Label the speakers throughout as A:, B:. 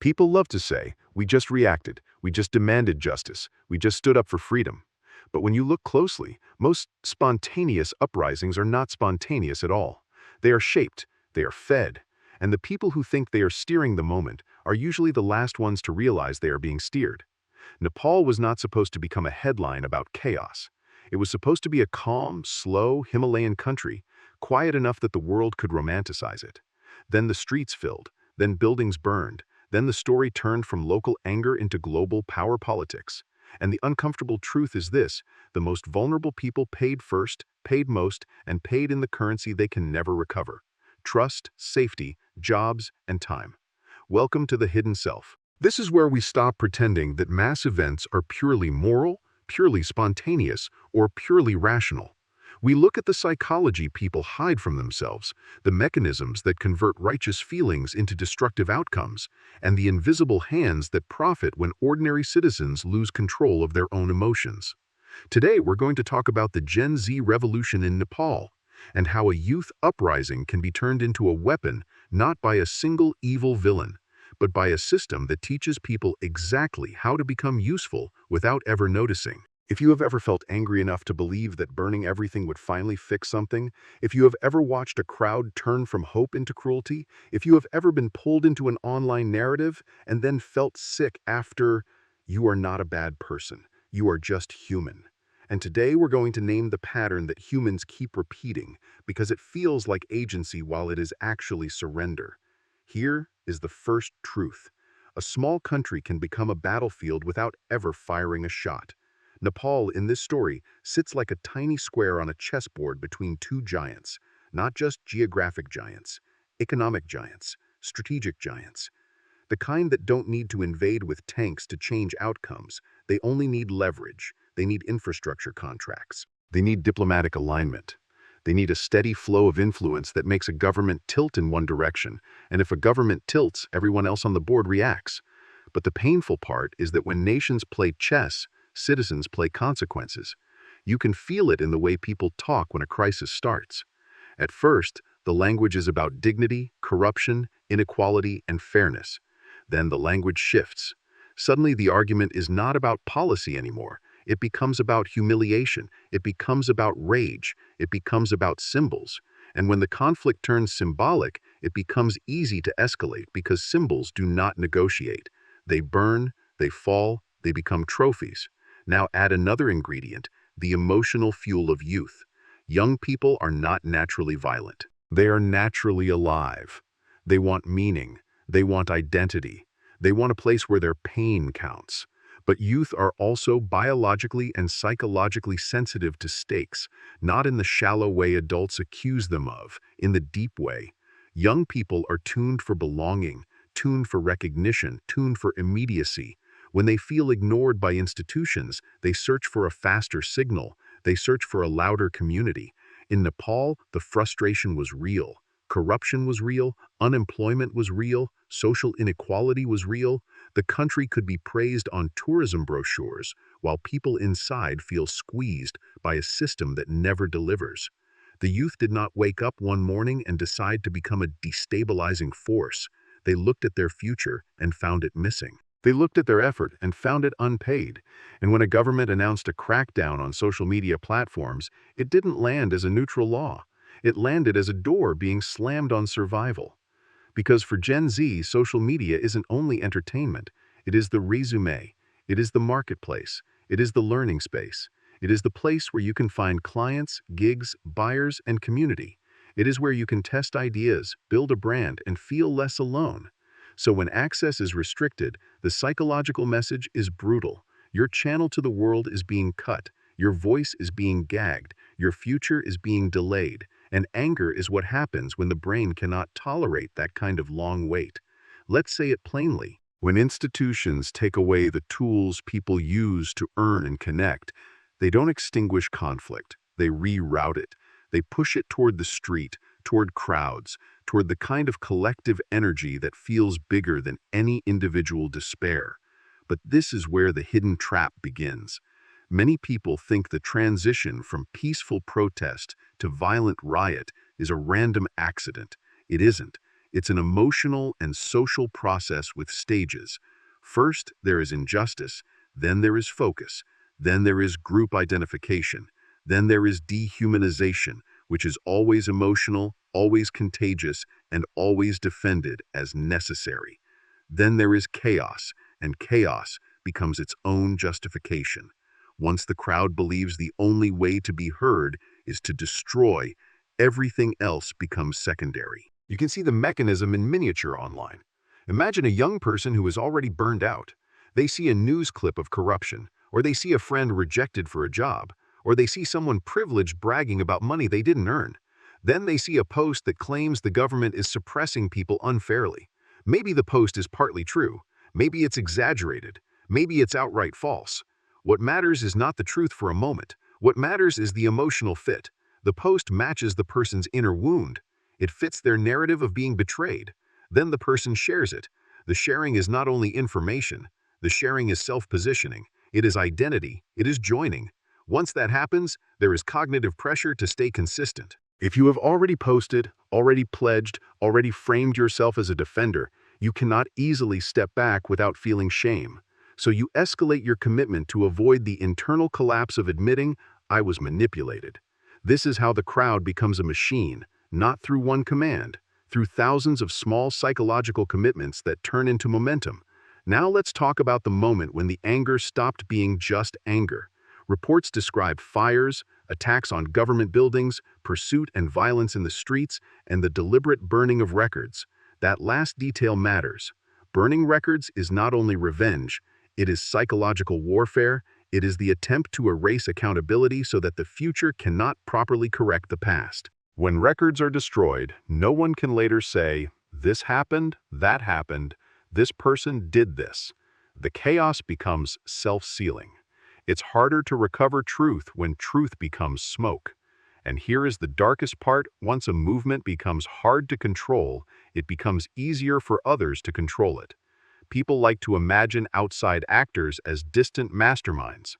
A: People love to say, we just reacted, we just demanded justice, we just stood up for freedom. But when you look closely, most spontaneous uprisings are not spontaneous at all. They are shaped, they are fed, and the people who think they are steering the moment are usually the last ones to realize they are being steered. Nepal was not supposed to become a headline about chaos. It was supposed to be a calm, slow Himalayan country, quiet enough that the world could romanticize it. Then the streets filled, then buildings burned, then the story turned from local anger into global power politics. And the uncomfortable truth is this: the most vulnerable people paid first, paid most, and paid in the currency they can never recover: trust, safety, jobs, and time. Welcome to the hidden self. This is where we stop pretending that mass events are purely moral, purely spontaneous, or purely rational. We look at the psychology people hide from themselves, the mechanisms that convert righteous feelings into destructive outcomes, and the invisible hands that profit when ordinary citizens lose control of their own emotions. Today, we're going to talk about the Gen Z revolution in Nepal, and how a youth uprising can be turned into a weapon not by a single evil villain, but by a system that teaches people exactly how to become useful without ever noticing. If you have ever felt angry enough to believe that burning everything would finally fix something, if you have ever watched a crowd turn from hope into cruelty, if you have ever been pulled into an online narrative and then felt sick after, you are not a bad person. You are just human. And today we're going to name the pattern that humans keep repeating because it feels like agency while it is actually surrender. Here is the first truth. A small country can become a battlefield without ever firing a shot. Nepal, in this story, sits like a tiny square on a chessboard between two giants, not just geographic giants, economic giants, strategic giants. The kind that don't need to invade with tanks to change outcomes. They only need leverage. They need infrastructure contracts. They need diplomatic alignment. They need a steady flow of influence that makes a government tilt in one direction, and if a government tilts, everyone else on the board reacts. But the painful part is that when nations play chess, citizens play consequences. You can feel it in the way people talk when a crisis starts. At first, the language is about dignity, corruption, inequality, and fairness. Then the language shifts. Suddenly the argument is not about policy anymore. It becomes about humiliation. It becomes about rage. It becomes about symbols. And when the conflict turns symbolic, it becomes easy to escalate because symbols do not negotiate. They burn, they fall, they become trophies. Now add another ingredient: the emotional fuel of youth. Young people are not naturally violent. They are naturally alive. They want meaning. They want identity. They want a place where their pain counts. But youth are also biologically and psychologically sensitive to stakes, not in the shallow way adults accuse them of, in the deep way. Young people are tuned for belonging, tuned for recognition, tuned for immediacy. When they feel ignored by institutions, they search for a faster signal. They search for a louder community. In Nepal, the frustration was real. Corruption was real. Unemployment was real. Social inequality was real. The country could be praised on tourism brochures, while people inside feel squeezed by a system that never delivers. The youth did not wake up one morning and decide to become a destabilizing force. They looked at their future and found it missing. They looked at their effort and found it unpaid. And when a government announced a crackdown on social media platforms, it didn't land as a neutral law. It landed as a door being slammed on survival. Because for Gen Z, social media isn't only entertainment. It is the resume. It is the marketplace. It is the learning space. It is the place where you can find clients, gigs, buyers, and community. It is where you can test ideas, build a brand, and feel less alone. So when access is restricted, the psychological message is brutal. Your channel to the world is being cut. Your voice is being gagged. Your future is being delayed. And anger is what happens when the brain cannot tolerate that kind of long wait. Let's say it plainly. When institutions take away the tools people use to earn and connect, they don't extinguish conflict. They reroute it. They push it toward the street, toward crowds, toward the kind of collective energy that feels bigger than any individual despair. But this is where the hidden trap begins. Many people think the transition from peaceful protest to violent riot is a random accident. It isn't. It's an emotional and social process with stages. First, there is injustice, then there is focus, then there is group identification, then there is dehumanization, which is always emotional, always contagious, and always defended as necessary. Then there is chaos, and chaos becomes its own justification. Once the crowd believes the only way to be heard is to destroy, everything else becomes secondary. You can see the mechanism in miniature online. Imagine a young person who is already burned out. They see a news clip of corruption, or they see a friend rejected for a job, or they see someone privileged bragging about money they didn't earn. Then they see a post that claims the government is suppressing people unfairly. Maybe the post is partly true. Maybe it's exaggerated. Maybe it's outright false. What matters is not the truth for a moment. What matters is the emotional fit. The post matches the person's inner wound. It fits their narrative of being betrayed. Then the person shares it. The sharing is not only information. The sharing is self-positioning. It is identity. It is joining. Once that happens, there is cognitive pressure to stay consistent. If you have already posted, already pledged, already framed yourself as a defender, you cannot easily step back without feeling shame. So you escalate your commitment to avoid the internal collapse of admitting, "I was manipulated." This is how the crowd becomes a machine, not through one command, through thousands of small psychological commitments that turn into momentum. Now let's talk about the moment when the anger stopped being just anger. Reports describe fires, attacks on government buildings, pursuit and violence in the streets, and the deliberate burning of records. That last detail matters. Burning records is not only revenge, it is psychological warfare. It is the attempt to erase accountability so that the future cannot properly correct the past. When records are destroyed, no one can later say, "This happened, that happened, this person did this." The chaos becomes self-sealing. It's harder to recover truth when truth becomes smoke. And here is the darkest part: once a movement becomes hard to control, it becomes easier for others to control it. People like to imagine outside actors as distant masterminds.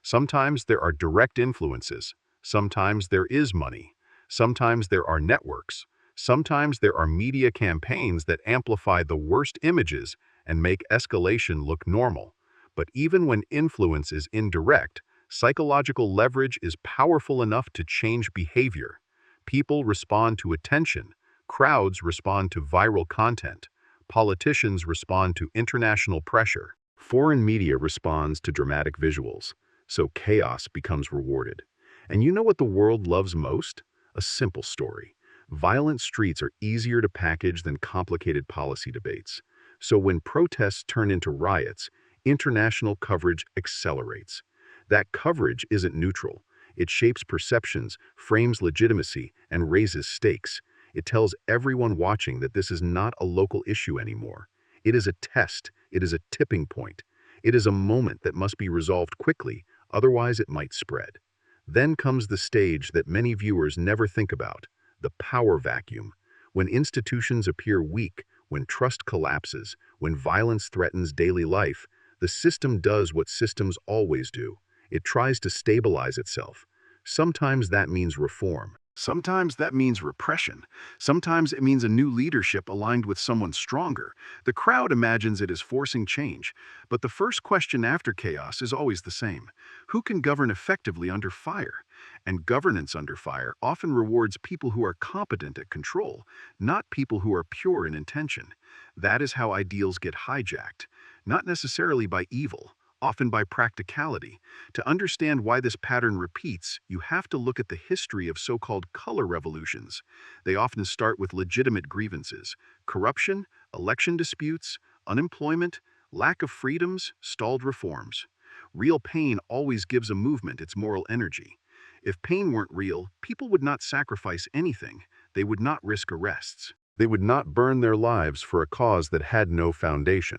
A: Sometimes there are direct influences. Sometimes there is money. Sometimes there are networks. Sometimes there are media campaigns that amplify the worst images and make escalation look normal. But even when influence is indirect, psychological leverage is powerful enough to change behavior. People respond to attention. Crowds respond to viral content. Politicians respond to international pressure. Foreign media responds to dramatic visuals. So chaos becomes rewarded. And you know what the world loves most? A simple story. Violent streets are easier to package than complicated policy debates. So when protests turn into riots, international coverage accelerates. That coverage isn't neutral. It shapes perceptions, frames legitimacy, and raises stakes. It tells everyone watching that this is not a local issue anymore. It is a test. It is a tipping point. It is a moment that must be resolved quickly, otherwise it might spread. Then comes the stage that many viewers never think about, the power vacuum. When institutions appear weak, when trust collapses, when violence threatens daily life, the system does what systems always do. It tries to stabilize itself. Sometimes that means reform. Sometimes that means repression. Sometimes it means a new leadership aligned with someone stronger. The crowd imagines it is forcing change. But the first question after chaos is always the same. Who can govern effectively under fire? And governance under fire often rewards people who are competent at control, not people who are pure in intention. That is how ideals get hijacked. Not necessarily by evil, often by practicality. To understand why this pattern repeats, you have to look at the history of so-called color revolutions. They often start with legitimate grievances: corruption, election disputes, unemployment, lack of freedoms, stalled reforms. Real pain always gives a movement its moral energy. If pain weren't real, people would not sacrifice anything. They would not risk arrests. They would not burn their lives for a cause that had no foundation.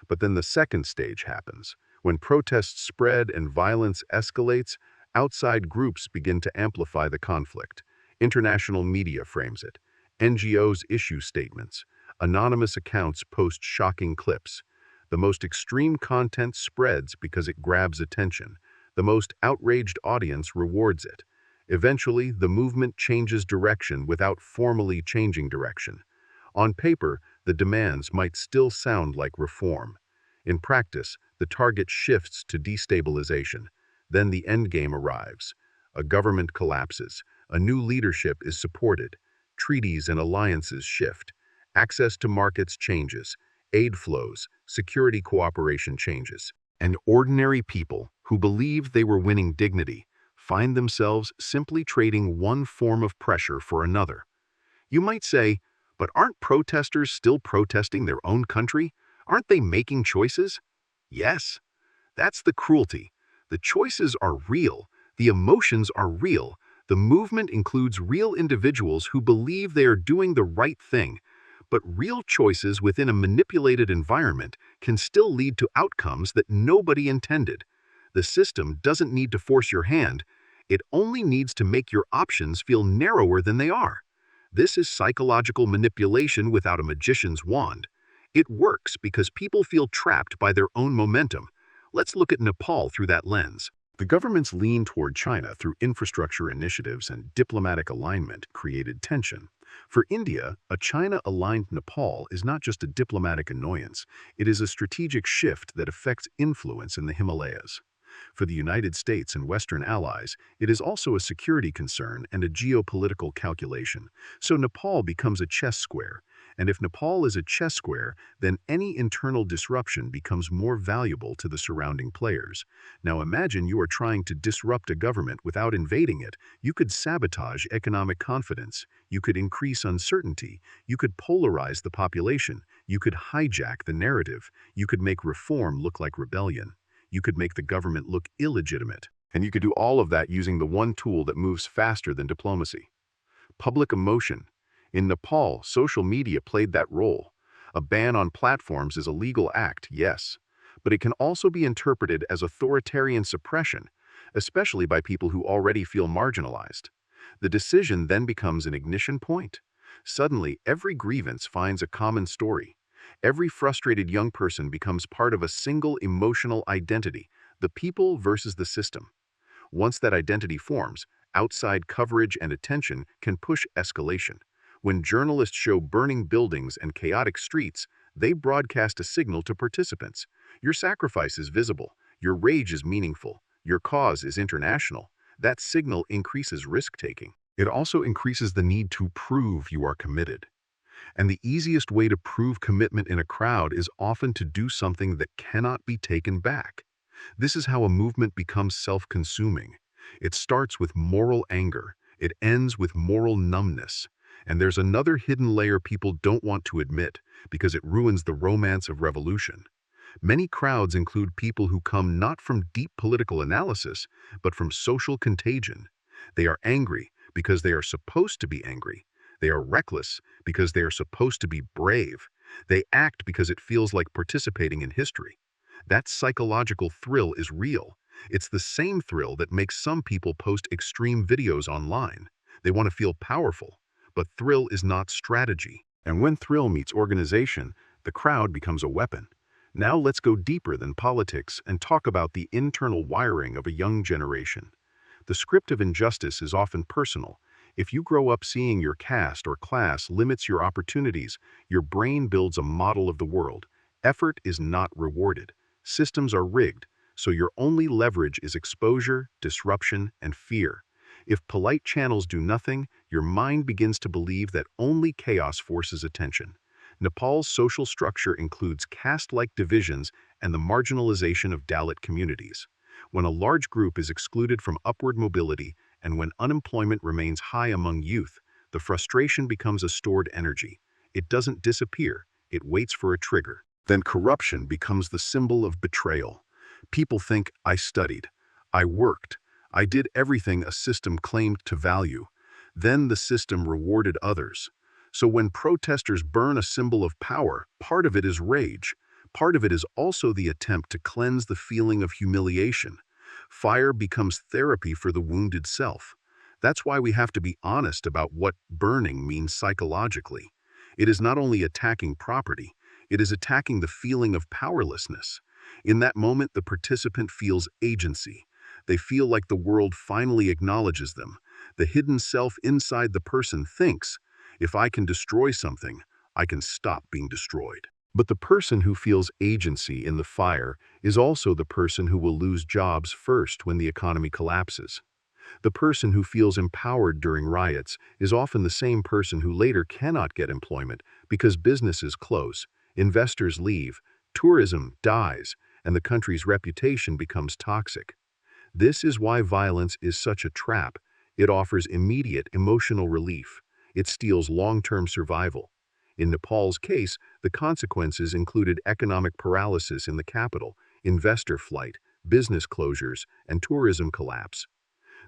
A: But then the second stage happens. When protests spread and violence escalates, outside groups begin to amplify the conflict. International media frames it. NGOs issue statements. Anonymous accounts post shocking clips. The most extreme content spreads because it grabs attention. The most outraged audience rewards it. Eventually, the movement changes direction without formally changing direction. On paper, the demands might still sound like reform. In practice, the target shifts to destabilization. Then the endgame arrives. A government collapses. A new leadership is supported. Treaties and alliances shift. Access to markets changes. Aid flows. Security cooperation changes. And ordinary people, who believed they were winning dignity, find themselves simply trading one form of pressure for another. You might say, but aren't protesters still protesting their own country? Aren't they making choices? Yes, that's the cruelty. The choices are real. The emotions are real. The movement includes real individuals who believe they are doing the right thing. But real choices within a manipulated environment can still lead to outcomes that nobody intended. The system doesn't need to force your hand. It only needs to make your options feel narrower than they are. This is psychological manipulation without a magician's wand. It works because people feel trapped by their own momentum. Let's look at Nepal through that lens. The government's lean toward China through infrastructure initiatives and diplomatic alignment created tension. For India, a China-aligned Nepal is not just a diplomatic annoyance, it is a strategic shift that affects influence in the Himalayas. For the United States and Western allies, it is also a security concern and a geopolitical calculation. So Nepal becomes a chess square. And if Nepal is a chess square, then any internal disruption becomes more valuable to the surrounding players. Now imagine you are trying to disrupt a government without invading it. You could sabotage economic confidence. You could increase uncertainty. You could polarize the population. You could hijack the narrative. You could make reform look like rebellion. You could make the government look illegitimate. And you could do all of that using the one tool that moves faster than diplomacy: public emotion. In Nepal, social media played that role. A ban on platforms is a legal act, yes, but it can also be interpreted as authoritarian suppression, especially by people who already feel marginalized. The decision then becomes an ignition point. Suddenly, every grievance finds a common story. Every frustrated young person becomes part of a single emotional identity: the people versus the system. Once that identity forms, outside coverage and attention can push escalation. When journalists show burning buildings and chaotic streets, they broadcast a signal to participants. Your sacrifice is visible. Your rage is meaningful. Your cause is international. That signal increases risk-taking. It also increases the need to prove you are committed. And the easiest way to prove commitment in a crowd is often to do something that cannot be taken back. This is how a movement becomes self-consuming. It starts with moral anger. It ends with moral numbness. And there's another hidden layer people don't want to admit, because it ruins the romance of revolution. Many crowds include people who come not from deep political analysis, but from social contagion. They are angry because they are supposed to be angry. They are reckless because they are supposed to be brave. They act because it feels like participating in history. That psychological thrill is real. It's the same thrill that makes some people post extreme videos online. They want to feel powerful. But thrill is not strategy. And when thrill meets organization, the crowd becomes a weapon. Now let's go deeper than politics and talk about the internal wiring of a young generation. The script of injustice is often personal. If you grow up seeing your caste or class limits your opportunities, your brain builds a model of the world. Effort is not rewarded. Systems are rigged, so your only leverage is exposure, disruption, and fear. If polite channels do nothing, your mind begins to believe that only chaos forces attention. Nepal's social structure includes caste-like divisions and the marginalization of Dalit communities. When a large group is excluded from upward mobility and when unemployment remains high among youth, the frustration becomes a stored energy. It doesn't disappear, it waits for a trigger. Then corruption becomes the symbol of betrayal. People think, I studied, I worked, I did everything a system claimed to value. Then the system rewarded others. So when protesters burn a symbol of power, part of it is rage. Part of it is also the attempt to cleanse the feeling of humiliation. Fire becomes therapy for the wounded self. That's why we have to be honest about what burning means psychologically. It is not only attacking property, it is attacking the feeling of powerlessness. In that moment, the participant feels agency. They feel like the world finally acknowledges them. The hidden self inside the person thinks, if I can destroy something, I can stop being destroyed. But the person who feels agency in the fire is also the person who will lose jobs first when the economy collapses. The person who feels empowered during riots is often the same person who later cannot get employment because businesses close, investors leave, tourism dies, and the country's reputation becomes toxic. This is why violence is such a trap. It offers immediate emotional relief. It steals long-term survival. In Nepal's case, the consequences included economic paralysis in the capital, investor flight, business closures, and tourism collapse.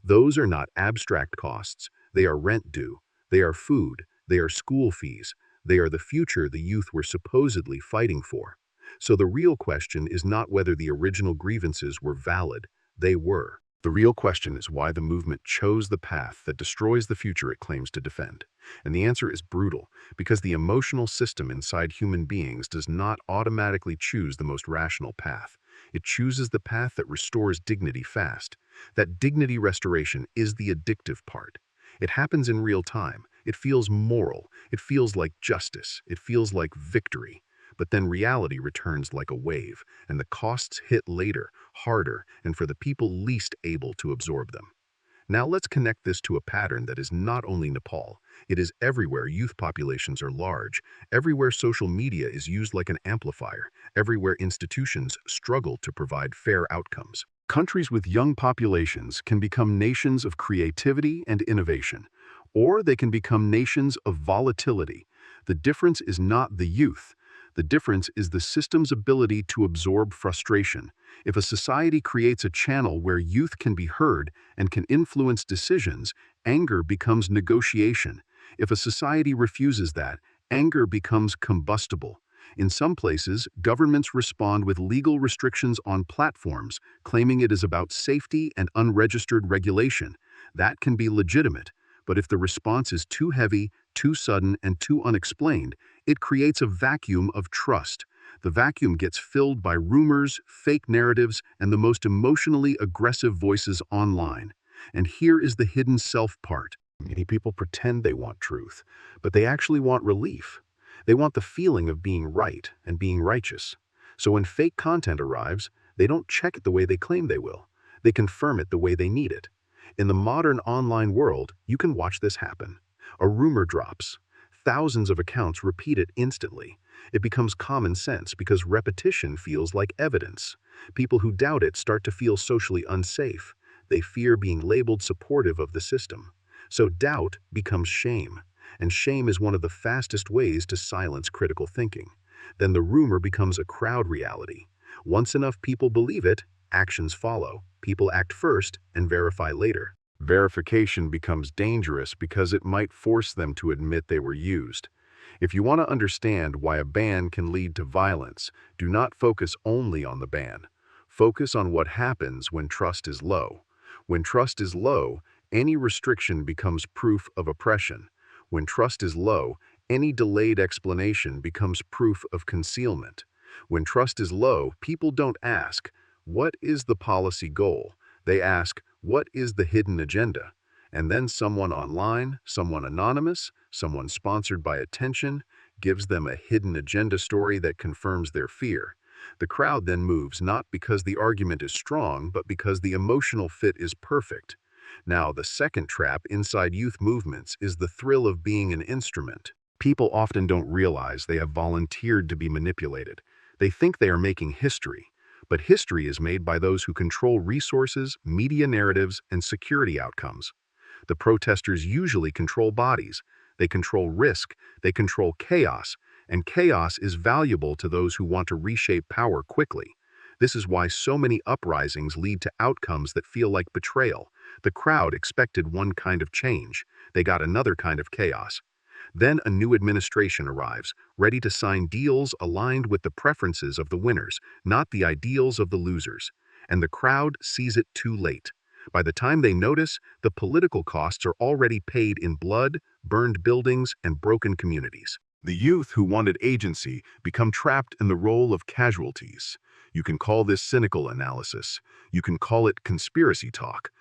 A: Those are not abstract costs. They are rent due. They are food. They are school fees. They are the future the youth were supposedly fighting for. So the real question is not whether the original grievances were valid. They were. The real question is why the movement chose the path that destroys the future it claims to defend. And the answer is brutal, because the emotional system inside human beings does not automatically choose the most rational path. It chooses the path that restores dignity fast. That dignity restoration is the addictive part. It happens in real time. It feels moral. It feels like justice. It feels like victory. But then reality returns like a wave, and the costs hit later, harder, and for the people least able to absorb them. Now let's connect this to a pattern that is not only Nepal. It is everywhere youth populations are large, everywhere social media is used like an amplifier, everywhere institutions struggle to provide fair outcomes. Countries with young populations can become nations of creativity and innovation, or they can become nations of volatility. The difference is not the youth. The difference is the system's ability to absorb frustration. If a society creates a channel where youth can be heard and can influence decisions, anger becomes negotiation. If a society refuses that, anger becomes combustible. In some places, governments respond with legal restrictions on platforms, claiming it is about safety and unregistered regulation. That can be legitimate, but if the response is too heavy, too sudden, and too unexplained, it creates a vacuum of trust. The vacuum gets filled by rumors, fake narratives, and the most emotionally aggressive voices online. And here is the hidden self part. Many people pretend they want truth, but they actually want relief. They want the feeling of being right and being righteous. So when fake content arrives, they don't check it the way they claim they will. They confirm it the way they need it. In the modern online world, you can watch this happen. A rumor drops. Thousands of accounts repeat it instantly. It becomes common sense because repetition feels like evidence. People who doubt it start to feel socially unsafe. They fear being labeled supportive of the system. So doubt becomes shame. And shame is one of the fastest ways to silence critical thinking. Then the rumor becomes a crowd reality. Once enough people believe it, actions follow. People act first and verify later. Verification becomes dangerous because it might force them to admit they were used. If you want to understand why a ban can lead to violence, do not focus only on the ban. Focus on what happens when trust is low. When trust is low, any restriction becomes proof of oppression. When trust is low, any delayed explanation becomes proof of concealment. When trust is low, people don't ask, "What is the policy goal?" They ask, "What is the hidden agenda?" And then someone online, someone anonymous, someone sponsored by attention, gives them a hidden agenda story that confirms their fear. The crowd then moves not because the argument is strong, but because the emotional fit is perfect. Now, the second trap inside youth movements is the thrill of being an instrument. People often don't realize they have volunteered to be manipulated. They think they are making history. But history is made by those who control resources, media narratives, and security outcomes. The protesters usually control bodies. They control risk. They control chaos. And chaos is valuable to those who want to reshape power quickly. This is why so many uprisings lead to outcomes that feel like betrayal. The crowd expected one kind of change. They got another kind of chaos. Then a new administration arrives, ready to sign deals aligned with the preferences of the winners, not the ideals of the losers. And the crowd sees it too late. By the time they notice, the political costs are already paid in blood, burned buildings, and broken communities. The youth who wanted agency become trapped in the role of casualties. You can call this cynical analysis. You can call it conspiracy talk.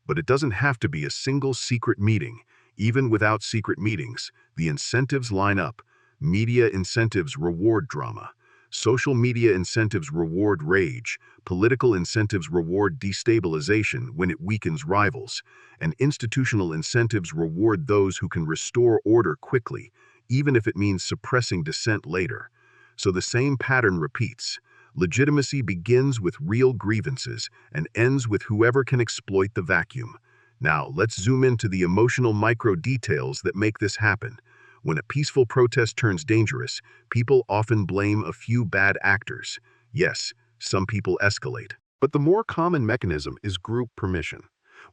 A: But it doesn't have to be a single secret meeting. Even without secret meetings, the incentives line up. Media incentives reward drama. Social media incentives reward rage. Political incentives reward destabilization when it weakens rivals. And institutional incentives reward those who can restore order quickly, even if it means suppressing dissent later. So the same pattern repeats. Legitimacy begins with real grievances and ends with whoever can exploit the vacuum. Now, let's zoom into the emotional micro details that make this happen. When a peaceful protest turns dangerous, people often blame a few bad actors. Yes, some people escalate. But the more common mechanism is group permission.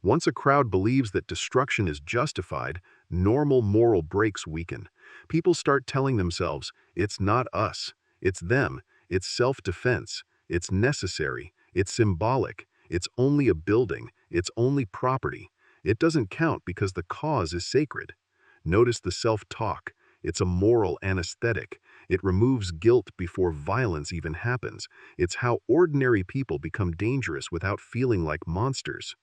A: Once a crowd believes that destruction is justified, normal moral brakes weaken. People start telling themselves, it's not us, it's them, it's self-defense, it's necessary, it's symbolic, it's only a building, it's only property. It doesn't count because the cause is sacred. Notice the self-talk. It's a moral anesthetic. It removes guilt before violence even happens. It's how ordinary people become dangerous without feeling like monsters.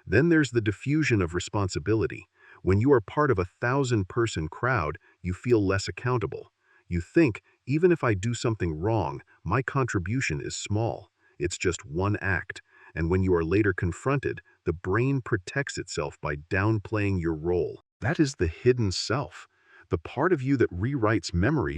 A: Then there's the diffusion of responsibility. When you are part of a 1,000-person crowd, you feel less accountable. You think, even if I do something wrong, my contribution is small. It's just one act. And when you are later confronted, the brain protects itself by downplaying your role. That is the hidden self, the part of you that rewrites memory